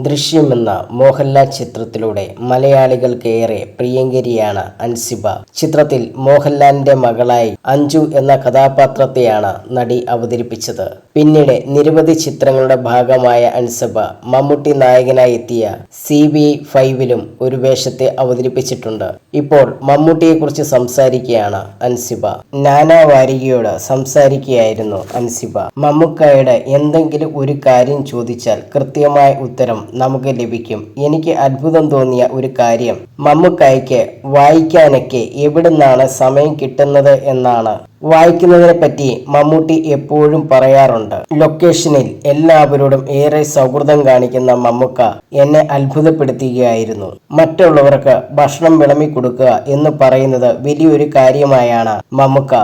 ദൃശ്യം എന്ന മോഹൻലാൽ ചിത്രത്തിലൂടെ മലയാളികൾക്കേറെ പ്രിയങ്കരിയാണ് അൻസിബ. ചിത്രത്തിൽ മോഹൻലാലിന്റെ മകളായി അഞ്ജു എന്ന കഥാപാത്രത്തെയാണ് നടി അവതരിപ്പിച്ചത്. പിന്നീട് നിരവധി ചിത്രങ്ങളുടെ ഭാഗമായ അൻസിബ മമ്മൂട്ടി നായകനായി എത്തിയ CBI 5-ലും ഒരു വേഷത്തെ അവതരിപ്പിച്ചിട്ടുണ്ട്. ഇപ്പോൾ മമ്മൂട്ടിയെക്കുറിച്ച് സംസാരിക്കുകയാണ് അൻസിബ. നാനാ വാരികയോട് സംസാരിക്കുകയായിരുന്നു അൻസിബ. മമ്മൂക്കായുടെ എന്തെങ്കിലും ഒരു കാര്യം ചോദിച്ചാൽ കൃത്യമായ ഉത്തരം നമുക്ക് ലഭിക്കും. എനിക്ക് അത്ഭുതം തോന്നിയ ഒരു കാര്യം മമ്മൂക്കായ്ക്ക് വായിക്കാനൊക്കെ എവിടുന്നാണ് സമയം കിട്ടുന്നത് എന്നാണ്. വായിക്കുന്നതിനെ പറ്റി മമ്മൂട്ടി എപ്പോഴും പറയാറുണ്ട്. ലൊക്കേഷനിൽ എല്ലാവരോടും ഏറെ സൗഹൃദം കാണിക്കുന്ന മമ്മൂക്ക എന്നെ അത്ഭുതപ്പെടുത്തുകയായിരുന്നു. മറ്റുള്ളവർക്ക് ഭക്ഷണം വിളമ്പി കൊടുക്കുക എന്ന് പറയുന്നത് വലിയൊരു കാര്യമായാണ് മമ്മൂക്ക.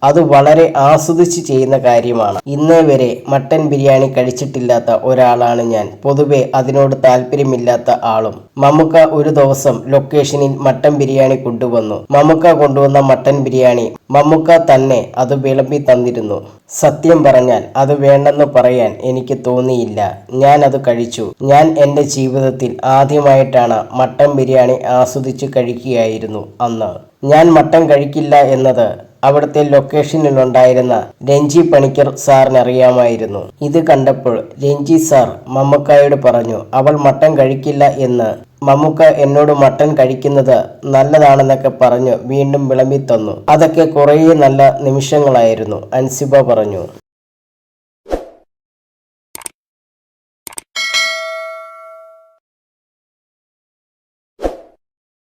അത് വളരെ ആസ്വദിച്ച് ചെയ്യുന്ന കാര്യമാണ്. ഇന്നേ വരെ മട്ടൻ ബിരിയാണി കഴിച്ചിട്ടില്ലാത്ത ഒരാളാണ് ഞാൻ. പൊതുവെ അതിനോട് താല്പര്യമില്ലാത്ത ആളും. മമ്മൂക്ക ഒരു ദിവസം ലൊക്കേഷനിൽ മട്ടൻ ബിരിയാണി കൊണ്ടുവന്നു. മമ്മൂക്ക കൊണ്ടുവന്ന മട്ടൻ ബിരിയാണി മമ്മൂക്ക തന്നെ അത് വിളമ്പി തന്നിരുന്നു. സത്യം പറഞ്ഞാൽ അത് വേണ്ടെന്ന് പറയാൻ എനിക്ക് തോന്നിയില്ല. ഞാൻ അത് കഴിച്ചു. ഞാൻ എൻ്റെ ജീവിതത്തിൽ ആദ്യമായിട്ടാണ് മട്ടൻ ബിരിയാണി ആസ്വദിച്ച് കഴിക്കുകയായിരുന്നു അന്ന്. ഞാൻ മട്ടൻ കഴിക്കില്ല എന്നത് അവിടുത്തെ ലൊക്കേഷനിലുണ്ടായിരുന്ന രഞ്ജി പണിക്കർ സാറിന് അറിയാമായിരുന്നു. ഇത് കണ്ടപ്പോൾ രഞ്ജി സാർ മമ്മൂക്കായോട് പറഞ്ഞു, അവൾ മട്ടൻ കഴിക്കില്ല എന്ന്. മമ്മൂക്ക എന്നോട് മട്ടൻ കഴിക്കുന്നത് നല്ലതാണെന്നൊക്കെ പറഞ്ഞു വീണ്ടും വിളമ്പി തന്നു. അതൊക്കെ കുറേ നല്ല നിമിഷങ്ങളായിരുന്നു, അൻസിബ പറഞ്ഞു.